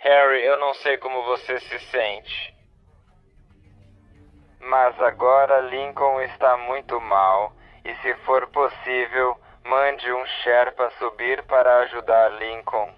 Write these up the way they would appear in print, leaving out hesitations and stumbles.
Harry, eu não sei como você se sente, mas agora Lincoln está muito mal e, se for possível, mande um Sherpa subir para ajudar Lincoln.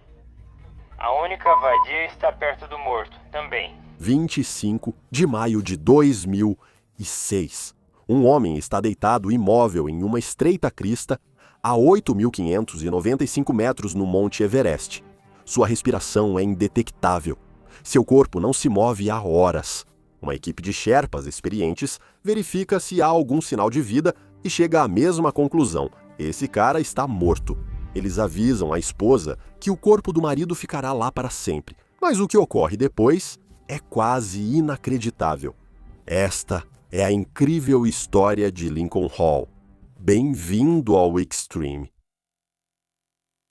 A única vadia está perto do morto, também. 25 de maio de 2006. Um homem está deitado imóvel em uma estreita crista a 8.595 metros no Monte Everest. Sua respiração é indetectável. Seu corpo não se move há horas. Uma equipe de Sherpas experientes verifica se há algum sinal de vida e chega à mesma conclusão: esse cara está morto. Eles avisam a esposa que o corpo do marido ficará lá para sempre. Mas o que ocorre depois é quase inacreditável. Esta é a incrível história de Lincoln Hall. Bem-vindo ao Extreme.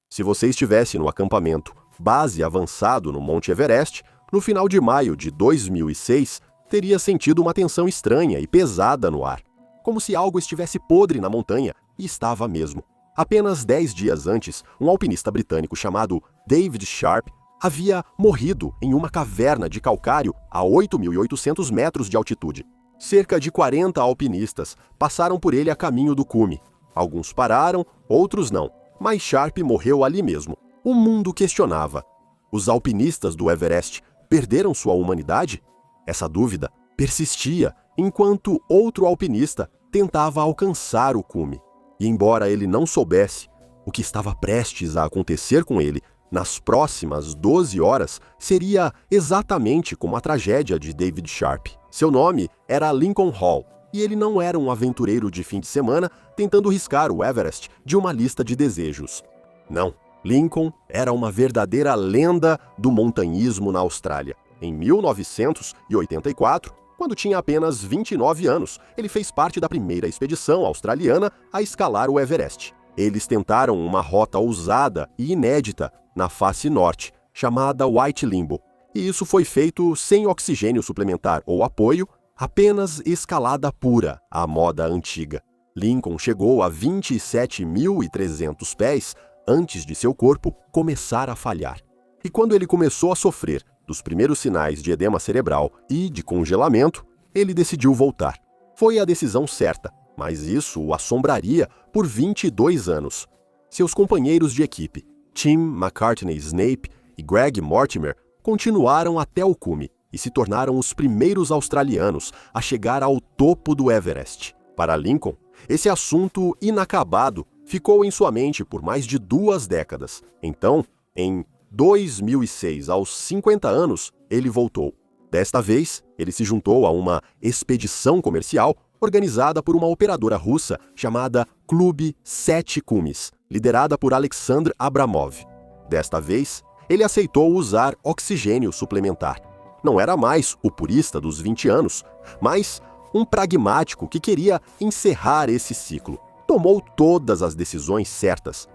Se você estivesse no acampamento base avançado no Monte Everest, no final de maio de 2006, teria sentido uma tensão estranha e pesada no ar, como se algo estivesse podre na montanha, e estava mesmo. Apenas 10 dias antes, um alpinista britânico chamado David Sharp havia morrido em uma caverna de calcário a 8.800 metros de altitude. Cerca de 40 alpinistas passaram por ele a caminho do cume. Alguns pararam, outros não, mas Sharp morreu ali mesmo. O mundo questionava: os alpinistas do Everest perderam sua humanidade? Essa dúvida persistia enquanto outro alpinista tentava alcançar o cume. E embora ele não soubesse, o que estava prestes a acontecer com ele nas próximas 12 horas seria exatamente como a tragédia de David Sharp. Seu nome era Lincoln Hall, e ele não era um aventureiro de fim de semana tentando riscar o Everest de uma lista de desejos. Não, Lincoln era uma verdadeira lenda do montanhismo na Austrália. Em 1984, quando tinha apenas 29 anos, ele fez parte da primeira expedição australiana a escalar o Everest. Eles tentaram uma rota ousada e inédita na face norte, chamada White Limbo. E isso foi feito sem oxigênio suplementar ou apoio, apenas escalada pura, à moda antiga. Lincoln chegou a 27.300 pés antes de seu corpo começar a falhar. E quando ele começou a sofrer dos primeiros sinais de edema cerebral e de congelamento, ele decidiu voltar. Foi a decisão certa, mas isso o assombraria por 22 anos. Seus companheiros de equipe, Tim McCartney Snape e Greg Mortimer, continuaram até o cume e se tornaram os primeiros australianos a chegar ao topo do Everest. Para Lincoln, esse assunto inacabado ficou em sua mente por mais de 2 décadas. Então, em 2006, aos 50 anos, ele voltou. Desta vez, ele se juntou a uma expedição comercial organizada por uma operadora russa chamada Clube 7 Cumes, liderada por Alexander Abramov. Desta vez, ele aceitou usar oxigênio suplementar. Não era mais o purista dos 20 anos, mas um pragmático que queria encerrar esse ciclo. Tomou todas as decisões certas.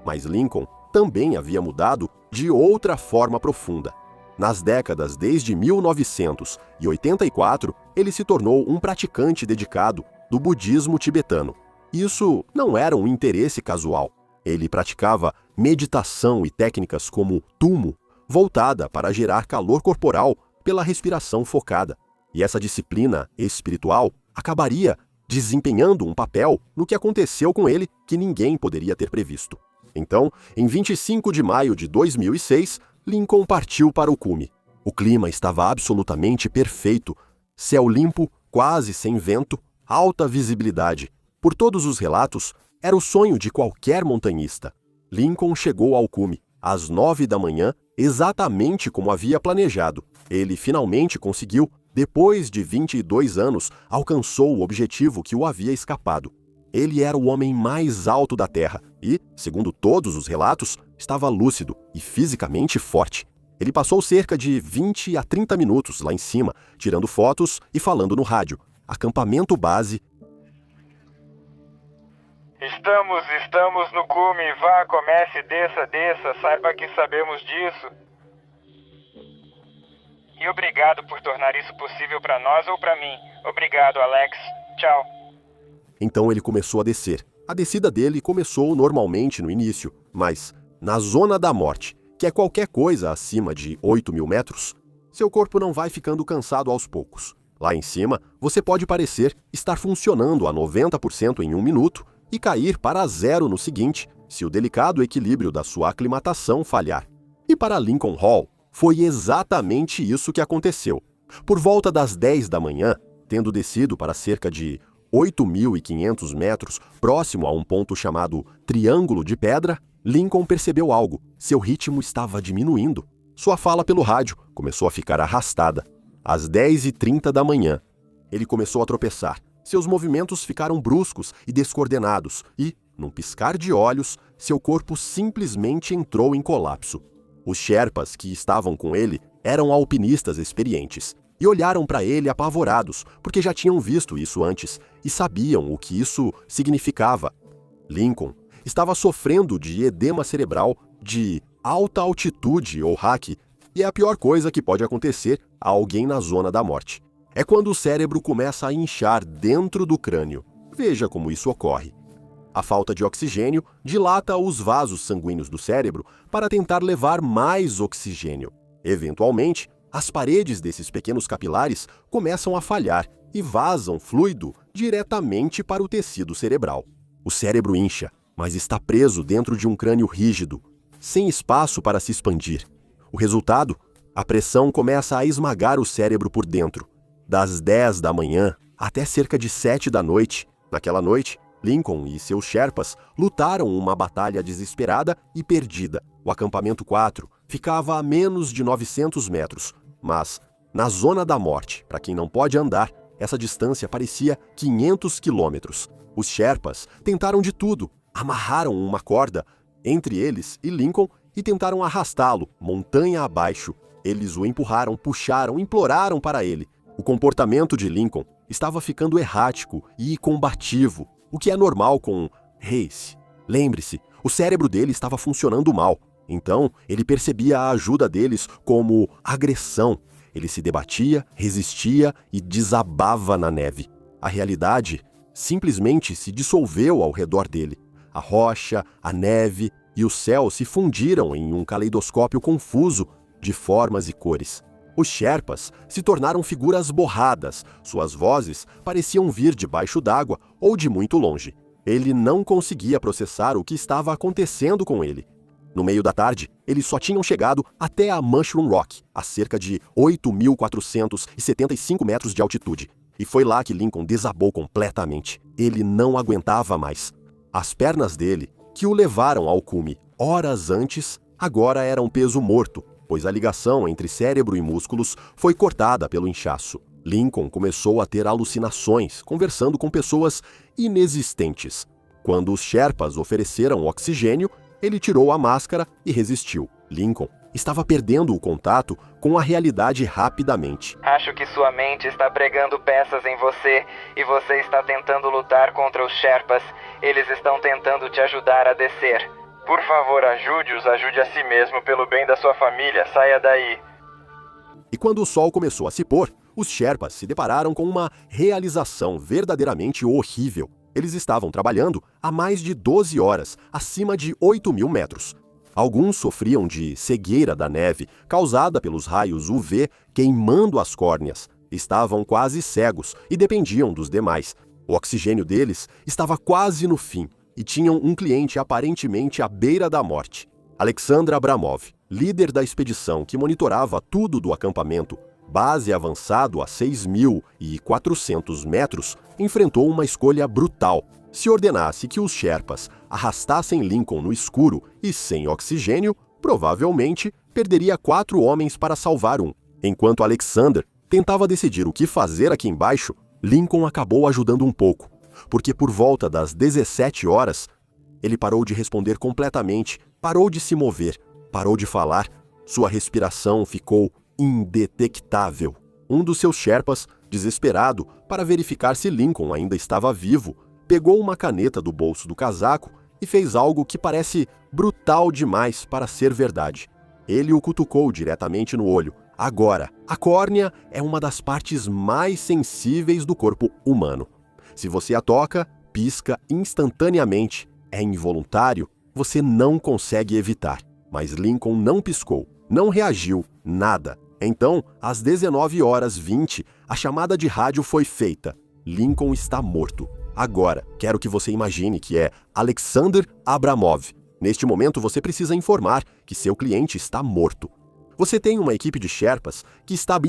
Mas Lincoln também havia mudado de outra forma profunda. Nas décadas desde 1984, ele se tornou um praticante dedicado do budismo tibetano. Isso não era um interesse casual. Ele praticava meditação e técnicas como tumo, voltada para gerar calor corporal pela respiração focada. E essa disciplina espiritual acabaria desempenhando um papel no que aconteceu com ele que ninguém poderia ter previsto. Então, em 25 de maio de 2006, Lincoln partiu para o cume. O clima estava absolutamente perfeito. Céu limpo, quase sem vento, alta visibilidade. Por todos os relatos, era o sonho de qualquer montanhista. Lincoln chegou ao cume às 9 da manhã, exatamente como havia planejado. Ele finalmente conseguiu, depois de 22 anos, alcançou o objetivo que o havia escapado. Ele era o homem mais alto da Terra e, segundo todos os relatos, estava lúcido e fisicamente forte. Ele passou cerca de 20 a 30 minutos lá em cima, tirando fotos e falando no rádio. Acampamento base. Estamos no cume. Vá, comece, desça. Saiba que sabemos disso. E obrigado por tornar isso possível para nós ou para mim. Obrigado, Alex. Tchau. Então ele começou a descer. A descida dele começou normalmente no início, mas na zona da morte, que é qualquer coisa acima de 8.000 metros, seu corpo não vai ficando cansado aos poucos. Lá em cima, você pode parecer estar funcionando a 90% em 1 minuto e cair para zero no seguinte, se o delicado equilíbrio da sua aclimatação falhar. E para Lincoln Hall, foi exatamente isso que aconteceu. Por volta das 10 da manhã, tendo descido para cerca de 8.500 metros, próximo a um ponto chamado Triângulo de Pedra, Lincoln percebeu algo. Seu ritmo estava diminuindo. Sua fala pelo rádio começou a ficar arrastada. Às 10h30 da manhã, ele começou a tropeçar. Seus movimentos ficaram bruscos e descoordenados e, num piscar de olhos, seu corpo simplesmente entrou em colapso. Os Sherpas que estavam com ele eram alpinistas experientes e olharam para ele apavorados, porque já tinham visto isso antes e sabiam o que isso significava. Lincoln estava sofrendo de edema cerebral de alta altitude ou hack, e é a pior coisa que pode acontecer a alguém na zona da morte. É quando o cérebro começa a inchar dentro do crânio. Veja como isso ocorre. A falta de oxigênio dilata os vasos sanguíneos do cérebro para tentar levar mais oxigênio. Eventualmente, as paredes desses pequenos capilares começam a falhar e vazam fluido diretamente para o tecido cerebral. O cérebro incha, mas está preso dentro de um crânio rígido, sem espaço para se expandir. O resultado? A pressão começa a esmagar o cérebro por dentro. Das 10 da manhã até cerca de 7 da noite, naquela noite, Lincoln e seus Sherpas lutaram uma batalha desesperada e perdida. O acampamento 4 ficava a menos de 900 metros, mas, na zona da morte, para quem não pode andar, essa distância parecia 500 quilômetros. Os Sherpas tentaram de tudo, amarraram uma corda entre eles e Lincoln e tentaram arrastá-lo, montanha abaixo. Eles o empurraram, puxaram, imploraram para ele. O comportamento de Lincoln estava ficando errático e combativo, o que é normal com Race. Lembre-se, o cérebro dele estava funcionando mal, então ele percebia a ajuda deles como agressão. Ele se debatia, resistia e desabava na neve. A realidade simplesmente se dissolveu ao redor dele. A rocha, a neve e o céu se fundiram em um caleidoscópio confuso de formas e cores. Os Sherpas se tornaram figuras borradas, suas vozes pareciam vir debaixo d'água ou de muito longe. Ele não conseguia processar o que estava acontecendo com ele. No meio da tarde, eles só tinham chegado até a Mushroom Rock, a cerca de 8.475 metros de altitude. E foi lá que Lincoln desabou completamente. Ele não aguentava mais. As pernas dele, que o levaram ao cume horas antes, agora eram peso morto, pois a ligação entre cérebro e músculos foi cortada pelo inchaço. Lincoln começou a ter alucinações, conversando com pessoas inexistentes. Quando os Sherpas ofereceram oxigênio, ele tirou a máscara e resistiu. Lincoln estava perdendo o contato com a realidade rapidamente. Acho que sua mente está pregando peças em você e você está tentando lutar contra os Sherpas. Eles estão tentando te ajudar a descer. Por favor, ajude-os, ajude a si mesmo pelo bem da sua família. Saia daí. E quando o sol começou a se pôr, os Sherpas se depararam com uma realização verdadeiramente horrível. Eles estavam trabalhando há mais de 12 horas, acima de 8.000 metros. Alguns sofriam de cegueira da neve, causada pelos raios UV queimando as córneas. Estavam quase cegos e dependiam dos demais. O oxigênio deles estava quase no fim e tinham um cliente aparentemente à beira da morte. Alexander Abramov, líder da expedição que monitorava tudo do acampamento, base avançado a 6.400 metros, enfrentou uma escolha brutal. Se ordenasse que os Sherpas arrastassem Lincoln no escuro e sem oxigênio, provavelmente perderia 4 homens para salvar um. Enquanto Alexander tentava decidir o que fazer aqui embaixo, Lincoln acabou ajudando um pouco, porque por volta das 17 horas, ele parou de responder completamente, parou de se mover, parou de falar, sua respiração ficou indetectável. Um dos seus Sherpas, desesperado para verificar se Lincoln ainda estava vivo, pegou uma caneta do bolso do casaco e fez algo que parece brutal demais para ser verdade. Ele o cutucou diretamente no olho. Agora, a córnea é uma das partes mais sensíveis do corpo humano. Se você a toca, pisca instantaneamente. É involuntário, você não consegue evitar. Mas Lincoln não piscou, não reagiu, nada. Então, às 19h20, a chamada de rádio foi feita. Lincoln está morto. Agora, quero que você imagine que é Alexander Abramov. Neste momento, você precisa informar que seu cliente está morto. Você tem uma equipe de Sherpas que está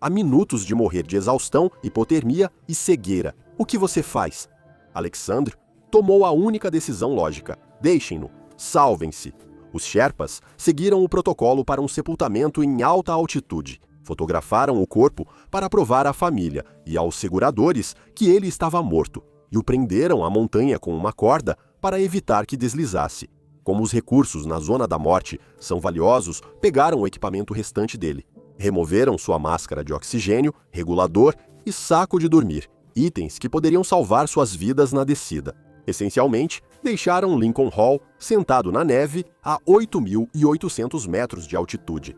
a minutos de morrer de exaustão, hipotermia e cegueira. O que você faz? Alexander tomou a única decisão lógica. Deixem-no. Salvem-se. Os Sherpas seguiram o protocolo para um sepultamento em alta altitude. Fotografaram o corpo para provar à família e aos seguradores que ele estava morto e o prenderam à montanha com uma corda para evitar que deslizasse. Como os recursos na zona da morte são valiosos, pegaram o equipamento restante dele. Removeram sua máscara de oxigênio, regulador e saco de dormir, itens que poderiam salvar suas vidas na descida. Essencialmente, deixaram Lincoln Hall sentado na neve a 8.800 metros de altitude.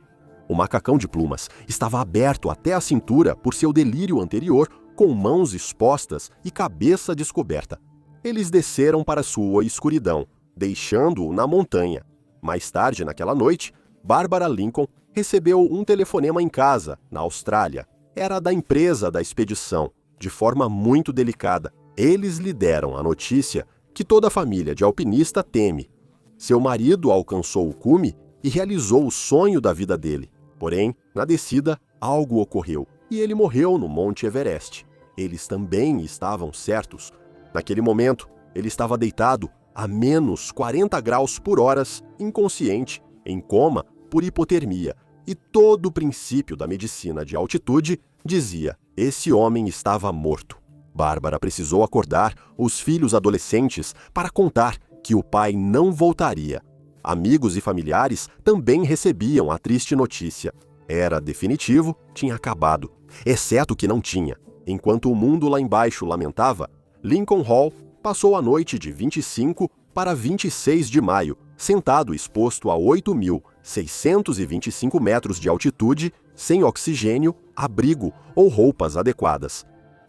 O macacão de plumas estava aberto até a cintura por seu delírio anterior, com mãos expostas e cabeça descoberta. Eles desceram para sua escuridão, deixando-o na montanha. Mais tarde naquela noite, Barbara Lincoln recebeu um telefonema em casa, na Austrália. Era da empresa da expedição, de forma muito delicada. Eles lhe deram a notícia que toda a família de alpinista teme. Seu marido alcançou o cume e realizou o sonho da vida dele. Porém, na descida, algo ocorreu e ele morreu no Monte Everest. Eles também estavam certos. Naquele momento, ele estava deitado a menos 40 graus por hora, inconsciente, em coma por hipotermia. E todo o princípio da medicina de altitude dizia: esse homem estava morto. Bárbara precisou acordar os filhos adolescentes para contar que o pai não voltaria. Amigos e familiares também recebiam a triste notícia. Era definitivo, tinha acabado. Exceto que não tinha. Enquanto o mundo lá embaixo lamentava, Lincoln Hall passou a noite de 25 para 26 de maio, sentado exposto a 8.625 metros de altitude, sem oxigênio, abrigo ou roupas adequadas.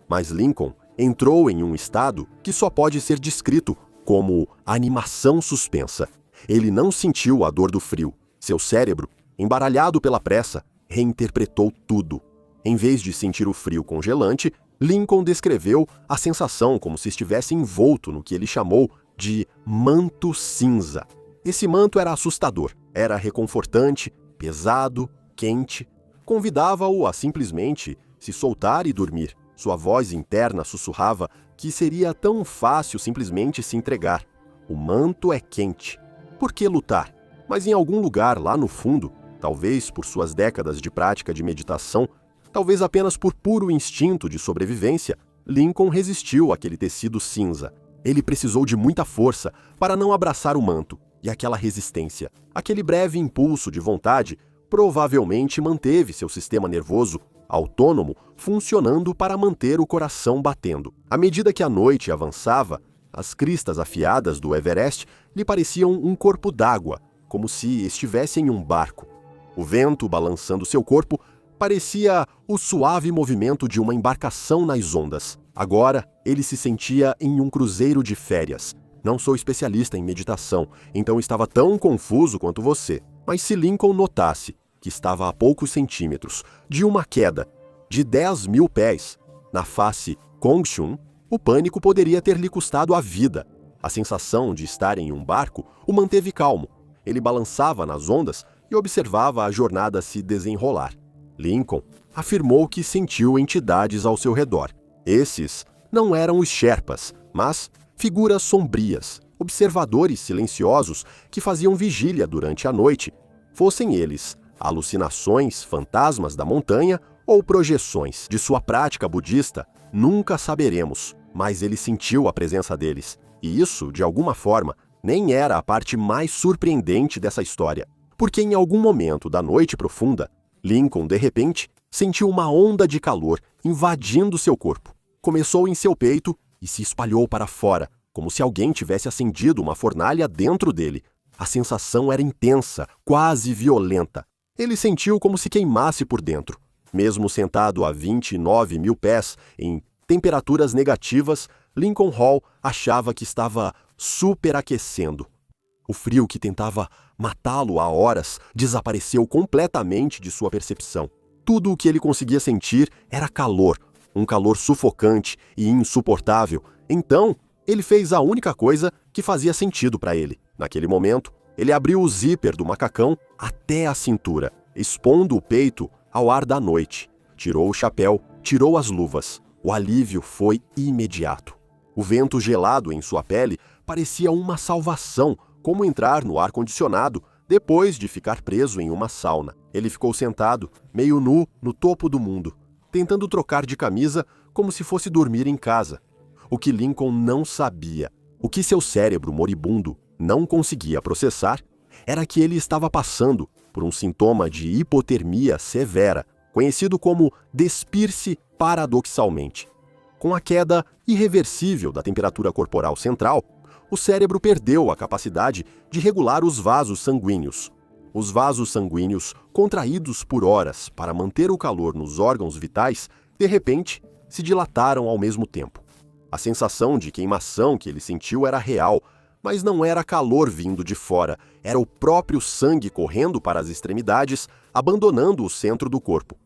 Mas Lincoln entrou em um estado que só pode ser descrito como animação suspensa. Ele não sentiu a dor do frio. Seu cérebro, embaralhado pela pressa, reinterpretou tudo. Em vez de sentir o frio congelante, Lincoln descreveu a sensação como se estivesse envolto no que ele chamou de manto cinza. Esse manto era assustador, era reconfortante, pesado, quente. Convidava-o a simplesmente se soltar e dormir. Sua voz interna sussurrava que seria tão fácil simplesmente se entregar. O manto é quente. Por que lutar? Mas em algum lugar lá no fundo, talvez por suas décadas de prática de meditação, talvez apenas por puro instinto de sobrevivência, Lincoln resistiu àquele tecido cinza. Ele precisou de muita força para não abraçar o manto, e aquela resistência, aquele breve impulso de vontade, provavelmente manteve seu sistema nervoso autônomo funcionando para manter o coração batendo. À medida que a noite avançava, as cristas afiadas do Everest lhe pareciam um corpo d'água, como se estivesse em um barco. O vento balançando seu corpo parecia o suave movimento de uma embarcação nas ondas. Agora, ele se sentia em um cruzeiro de férias. Não sou especialista em meditação, então estava tão confuso quanto você. Mas se Lincoln notasse que estava a poucos centímetros de uma queda de 10.000 pés na face Kongshun, o pânico poderia ter lhe custado a vida. A sensação de estar em um barco o manteve calmo. Ele balançava nas ondas e observava a jornada se desenrolar. Lincoln afirmou que sentiu entidades ao seu redor. Esses não eram os Sherpas, mas figuras sombrias, observadores silenciosos que faziam vigília durante a noite, fossem eles alucinações, fantasmas da montanha ou projeções de sua prática budista, nunca saberemos, mas ele sentiu a presença deles. E isso, de alguma forma, nem era a parte mais surpreendente dessa história, porque em algum momento da noite profunda, Lincoln, de repente, sentiu uma onda de calor invadindo seu corpo. Começou em seu peito e se espalhou para fora, como se alguém tivesse acendido uma fornalha dentro dele. A sensação era intensa, quase violenta. Ele sentiu como se queimasse por dentro. Mesmo sentado a 29.000 pés, em temperaturas negativas, Lincoln Hall achava que estava superaquecendo. O frio que tentava Matá-lo há horas desapareceu completamente de sua percepção. Tudo o que ele conseguia sentir era calor, um calor sufocante e insuportável. Então, ele fez a única coisa que fazia sentido para ele. Naquele momento, ele abriu o zíper do macacão até a cintura, expondo o peito ao ar da noite. Tirou o chapéu, tirou as luvas. O alívio foi imediato. O vento gelado em sua pele parecia uma salvação, como entrar no ar-condicionado depois de ficar preso em uma sauna. Ele ficou sentado, meio nu, no topo do mundo, tentando trocar de camisa como se fosse dormir em casa. O que Lincoln não sabia, o que seu cérebro moribundo não conseguia processar, era que ele estava passando por um sintoma de hipotermia severa, conhecido como despir-se paradoxalmente. Com a queda irreversível da temperatura corporal central, o cérebro perdeu a capacidade de regular os vasos sanguíneos. Os vasos sanguíneos, contraídos por horas para manter o calor nos órgãos vitais, de repente, se dilataram ao mesmo tempo. A sensação de queimação que ele sentiu era real, mas não era calor vindo de fora, era o próprio sangue correndo para as extremidades, abandonando o centro do corpo.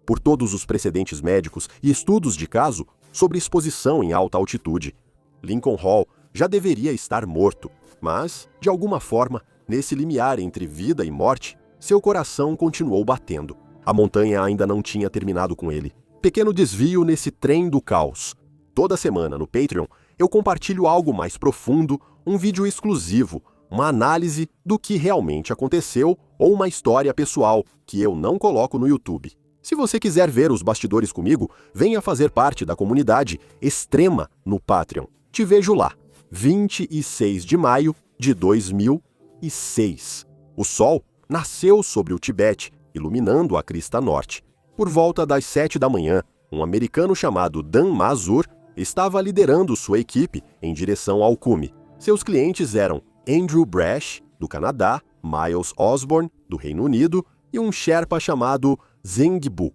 Por todos os precedentes médicos e estudos de caso sobre exposição em alta altitude, Lincoln Hall já deveria estar morto, mas, de alguma forma, nesse limiar entre vida e morte, seu coração continuou batendo. A montanha ainda não tinha terminado com ele. Pequeno desvio nesse trem do caos. Toda semana no Patreon, eu compartilho algo mais profundo, um vídeo exclusivo, uma análise do que realmente aconteceu ou uma história pessoal que eu não coloco no YouTube. Se você quiser ver os bastidores comigo, venha fazer parte da comunidade extrema no Patreon. Te vejo lá. 26 de maio de 2006. O sol nasceu sobre o Tibete, iluminando a crista norte. Por volta das 7 da manhã, um americano chamado Dan Mazur estava liderando sua equipe em direção ao cume. Seus clientes eram Andrew Brash, do Canadá, Miles Osborne, do Reino Unido, e um Sherpa chamado Zengbu.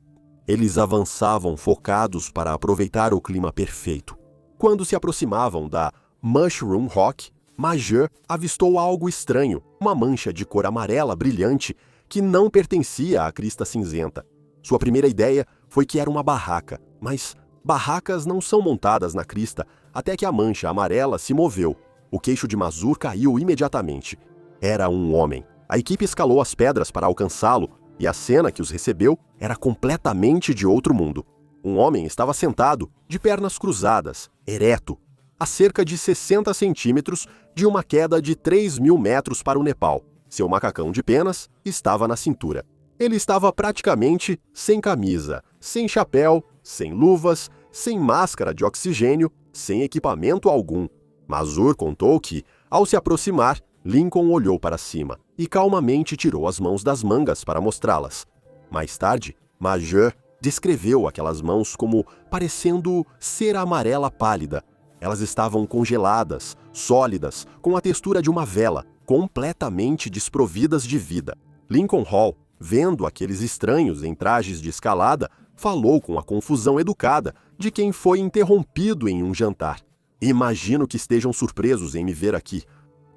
Eles avançavam focados para aproveitar o clima perfeito. Quando se aproximavam da Mushroom Rock, Major avistou algo estranho, uma mancha de cor amarela brilhante que não pertencia à crista cinzenta. Sua primeira ideia foi que era uma barraca, mas barracas não são montadas na crista até que a mancha amarela se moveu. O queixo de Mazur caiu imediatamente. Era um homem. A equipe escalou as pedras para alcançá-lo e a cena que os recebeu era completamente de outro mundo. Um homem estava sentado, de pernas cruzadas, ereto, a cerca de 60 centímetros de uma queda de 3.000 metros para o Nepal. Seu macacão de penas estava na cintura. Ele estava praticamente sem camisa, sem chapéu, sem luvas, sem máscara de oxigênio, sem equipamento algum. Mazur contou que, ao se aproximar, Lincoln olhou para cima e calmamente tirou as mãos das mangas para mostrá-las. Mais tarde, Major descreveu aquelas mãos como parecendo cera amarela pálida. Elas estavam congeladas, sólidas, com a textura de uma vela, completamente desprovidas de vida. Lincoln Hall, vendo aqueles estranhos em trajes de escalada, falou com a confusão educada de quem foi interrompido em um jantar. "Imagino que estejam surpresos em me ver aqui."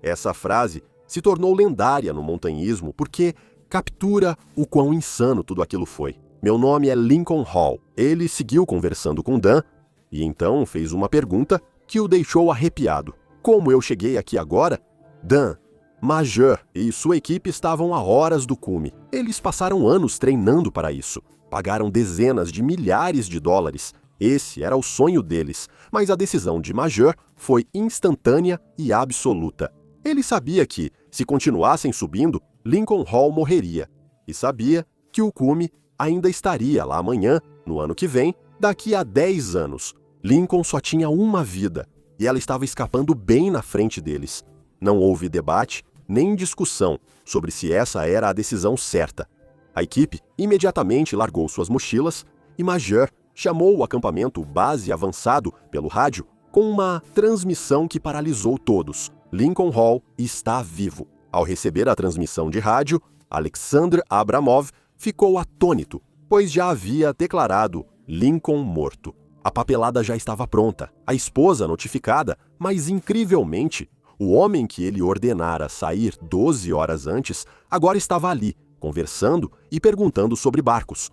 Essa frase se tornou lendária no montanhismo porque captura o quão insano tudo aquilo foi. "Meu nome é Lincoln Hall." Ele seguiu conversando com Dan e então fez uma pergunta que o deixou arrepiado. "Como eu cheguei aqui agora?" "Dan, Major e sua equipe estavam a horas do cume. Eles passaram anos treinando para isso. Pagaram dezenas de milhares de dólares. Esse era o sonho deles, mas a decisão de Major foi instantânea e absoluta. Ele sabia que, se continuassem subindo, Lincoln Hall morreria. E sabia que o cume ainda estaria lá amanhã, no ano que vem, daqui a 10 anos. Lincoln só tinha uma vida, e ela estava escapando bem na frente deles. Não houve debate, nem discussão sobre se essa era a decisão certa. A equipe imediatamente largou suas mochilas e Major chamou o acampamento base avançado pelo rádio com uma transmissão que paralisou todos. Lincoln Hall está vivo. Ao receber a transmissão de rádio, Alexander Abramov ficou atônito, pois já havia declarado Lincoln morto. A papelada já estava pronta, a esposa notificada, mas incrivelmente, O homem que ele ordenara sair 12 horas antes agora estava ali, conversando e perguntando sobre barcos.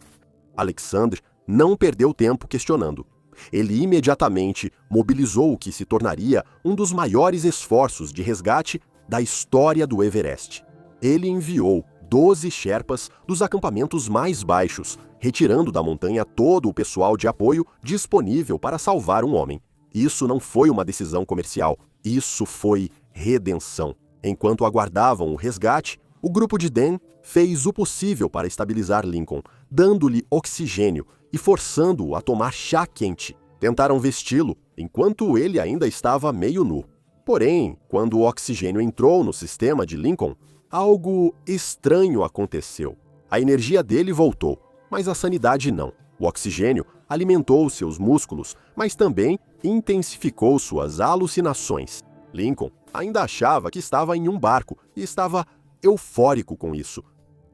Alexandre não perdeu tempo questionando. Ele imediatamente mobilizou o que se tornaria um dos maiores esforços de resgate da história do Everest. Ele enviou 12 Sherpas dos acampamentos mais baixos, retirando da montanha todo o pessoal de apoio disponível para salvar um homem. Isso não foi uma decisão comercial, isso foi redenção. Enquanto aguardavam o resgate, o grupo de Dan fez o possível para estabilizar Lincoln, dando-lhe oxigênio e forçando-o a tomar chá quente. Tentaram vesti-lo, enquanto ele ainda estava meio nu. Porém, quando o oxigênio entrou no sistema de Lincoln, algo estranho aconteceu. A energia dele voltou, mas a sanidade não. O oxigênio alimentou seus músculos, mas também intensificou suas alucinações. Lincoln ainda achava que estava em um barco e estava eufórico com isso.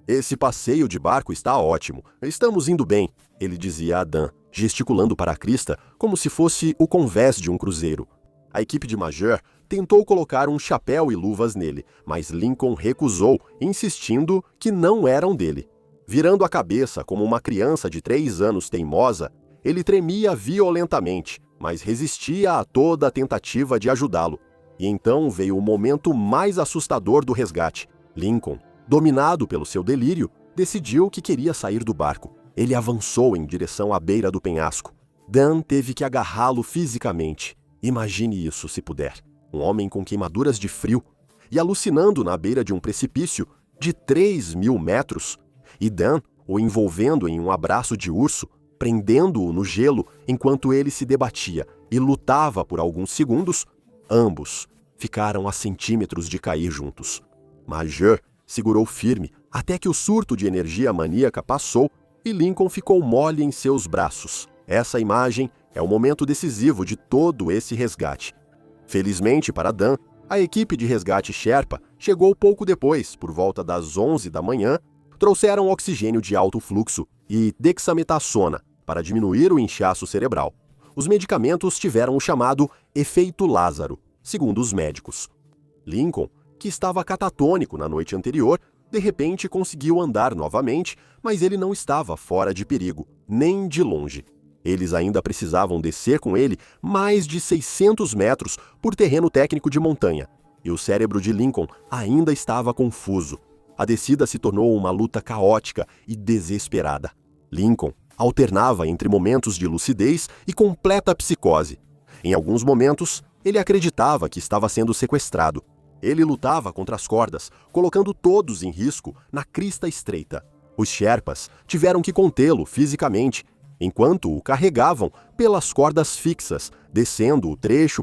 Esse passeio de barco está ótimo, estamos indo bem, ele dizia a Dan, gesticulando para a crista como se fosse o convés de um cruzeiro. A equipe de Major tentou colocar um chapéu e luvas nele, mas Lincoln recusou, insistindo que não eram dele. Virando a cabeça como uma criança de 3 anos teimosa, ele tremia violentamente, mas resistia a toda a tentativa de ajudá-lo. E então veio o momento mais assustador do resgate. Lincoln, dominado pelo seu delírio, decidiu que queria sair do barco. Ele avançou em direção à beira do penhasco. Dan teve que agarrá-lo fisicamente. Imagine isso, se puder. Um homem com queimaduras de frio e alucinando na beira de um precipício de 3.000 metros. E Dan o envolvendo em um abraço de urso, prendendo-o no gelo enquanto ele se debatia e lutava por alguns segundos. Ambos ficaram a centímetros de cair juntos. Major segurou firme até que o surto de energia maníaca passou e Lincoln ficou mole em seus braços. Essa imagem é o momento decisivo de todo esse resgate. Felizmente para Dan, a equipe de resgate Sherpa chegou pouco depois, por volta das 11 da manhã, trouxeram oxigênio de alto fluxo e dexametasona para diminuir o inchaço cerebral. Os medicamentos tiveram o chamado efeito Lázaro, segundo os médicos. Lincoln, que estava catatônico na noite anterior, de repente conseguiu andar novamente, mas ele não estava fora de perigo, nem de longe. Eles ainda precisavam descer com ele mais de 600 metros por terreno técnico de montanha, e o cérebro de Lincoln ainda estava confuso. A descida se tornou uma luta caótica e desesperada. Lincoln alternava entre momentos de lucidez e completa psicose. Em alguns momentos, ele acreditava que estava sendo sequestrado. Ele lutava contra as cordas, colocando todos em risco na crista estreita. Os Sherpas tiveram que contê-lo fisicamente, enquanto o carregavam pelas cordas fixas, descendo-o trecho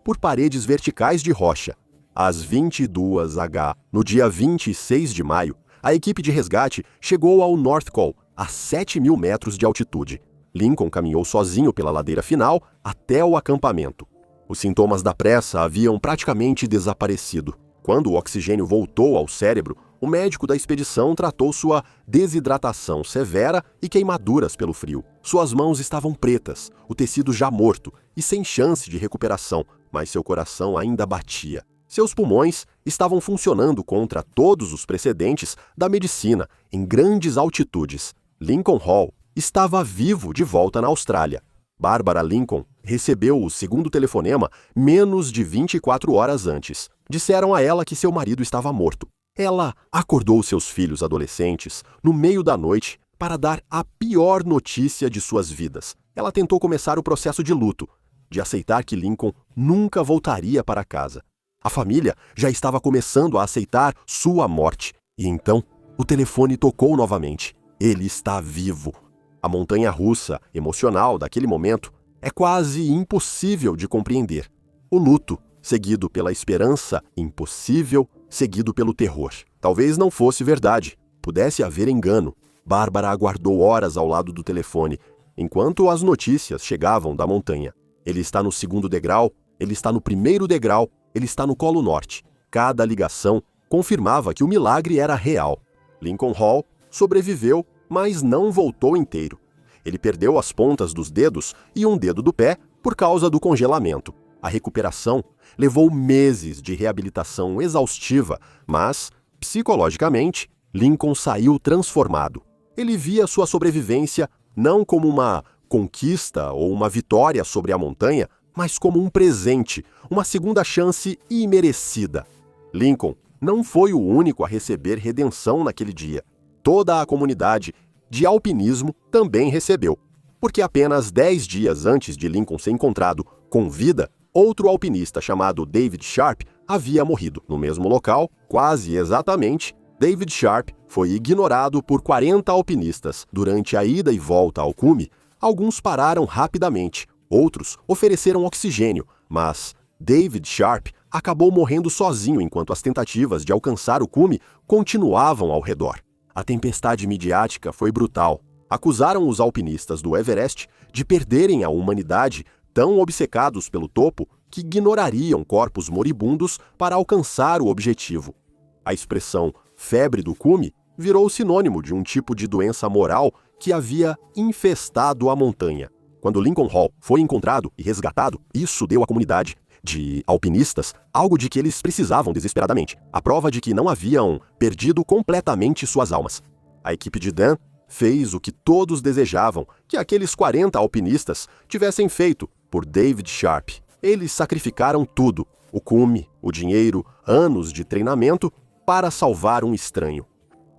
por paredes verticais de rocha. Às 22h, no dia 26 de maio, a equipe de resgate chegou ao North Col, a 7.000 metros de altitude. Lincoln caminhou sozinho pela ladeira final até o acampamento. Os sintomas da pressa haviam praticamente desaparecido. Quando o oxigênio voltou ao cérebro, o médico da expedição tratou sua desidratação severa e queimaduras pelo frio. Suas mãos estavam pretas, o tecido já morto e sem chance de recuperação, mas seu coração ainda batia. Seus pulmões estavam funcionando contra todos os precedentes da medicina em grandes altitudes. Lincoln Hall estava vivo de volta na Austrália. Barbara Lincoln recebeu o segundo telefonema menos de 24 horas antes. Disseram a ela que seu marido estava morto. Ela acordou seus filhos adolescentes no meio da noite para dar a pior notícia de suas vidas. Ela tentou começar o processo de luto, de aceitar que Lincoln nunca voltaria para casa. A família já estava começando a aceitar sua morte. E então, o telefone tocou novamente. Ele está vivo. A montanha-russa emocional daquele momento é quase impossível de compreender. O luto, seguido pela esperança, impossível, seguido pelo terror. Talvez não fosse verdade. Pudesse haver engano. Bárbara aguardou horas ao lado do telefone, enquanto as notícias chegavam da montanha. Ele está no segundo degrau, ele está no primeiro degrau, ele está no Colo Norte. Cada ligação confirmava que o milagre era real. Lincoln Hall sobreviveu, mas não voltou inteiro. Ele perdeu as pontas dos dedos e um dedo do pé por causa do congelamento. A recuperação levou meses de reabilitação exaustiva, mas, psicologicamente, Lincoln saiu transformado. Ele via sua sobrevivência não como uma conquista ou uma vitória sobre a montanha, mas como um presente, uma segunda chance imerecida. Lincoln não foi o único a receber redenção naquele dia. Toda a comunidade de alpinismo também recebeu, porque apenas 10 dias antes de Lincoln ser encontrado com vida, outro alpinista chamado David Sharp havia morrido. No mesmo local, quase exatamente, David Sharp foi ignorado por 40 alpinistas. Durante a ida e volta ao cume, alguns pararam rapidamente, outros ofereceram oxigênio, mas David Sharp acabou morrendo sozinho enquanto as tentativas de alcançar o cume continuavam ao redor. A tempestade midiática foi brutal. Acusaram os alpinistas do Everest de perderem a humanidade, tão obcecados pelo topo que ignorariam corpos moribundos para alcançar o objetivo. A expressão febre do cume virou sinônimo de um tipo de doença moral que havia infestado a montanha. Quando Lincoln Hall foi encontrado e resgatado, isso deu à comunidade de alpinistas algo de que eles precisavam desesperadamente, a prova de que não haviam perdido completamente suas almas. A equipe de Dan fez o que todos desejavam que aqueles 40 alpinistas tivessem feito por David Sharp. Eles sacrificaram tudo, o cume, o dinheiro, anos de treinamento, para salvar um estranho.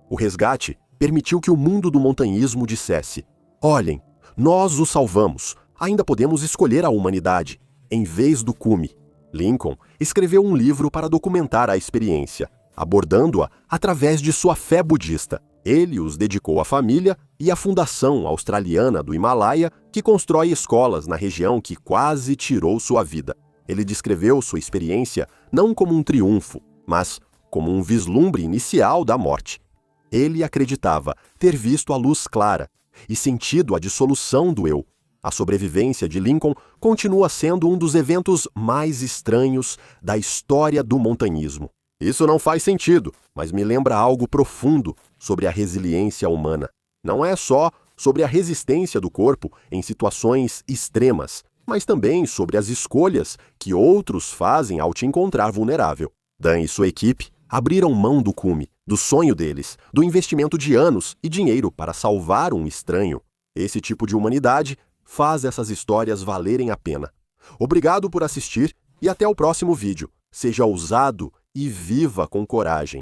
O resgate permitiu que o mundo do montanhismo dissesse: olhem, nós o salvamos, ainda podemos escolher a humanidade, em vez do cume. Lincoln escreveu um livro para documentar a experiência, abordando-a através de sua fé budista. Ele os dedicou à família e à Fundação Australiana do Himalaia, que constrói escolas na região que quase tirou sua vida. Ele descreveu sua experiência não como um triunfo, mas como um vislumbre inicial da morte. Ele acreditava ter visto a luz clara e sentido a dissolução do eu. A sobrevivência de Lincoln continua sendo um dos eventos mais estranhos da história do montanhismo. Isso não faz sentido, mas me lembra algo profundo sobre a resiliência humana. Não é só sobre a resistência do corpo em situações extremas, mas também sobre as escolhas que outros fazem ao te encontrar vulnerável. Dan e sua equipe abriram mão do cume, do sonho deles, do investimento de anos e dinheiro para salvar um estranho. Esse tipo de humanidade faz essas histórias valerem a pena. Obrigado por assistir e até o próximo vídeo. Seja ousado e viva com coragem.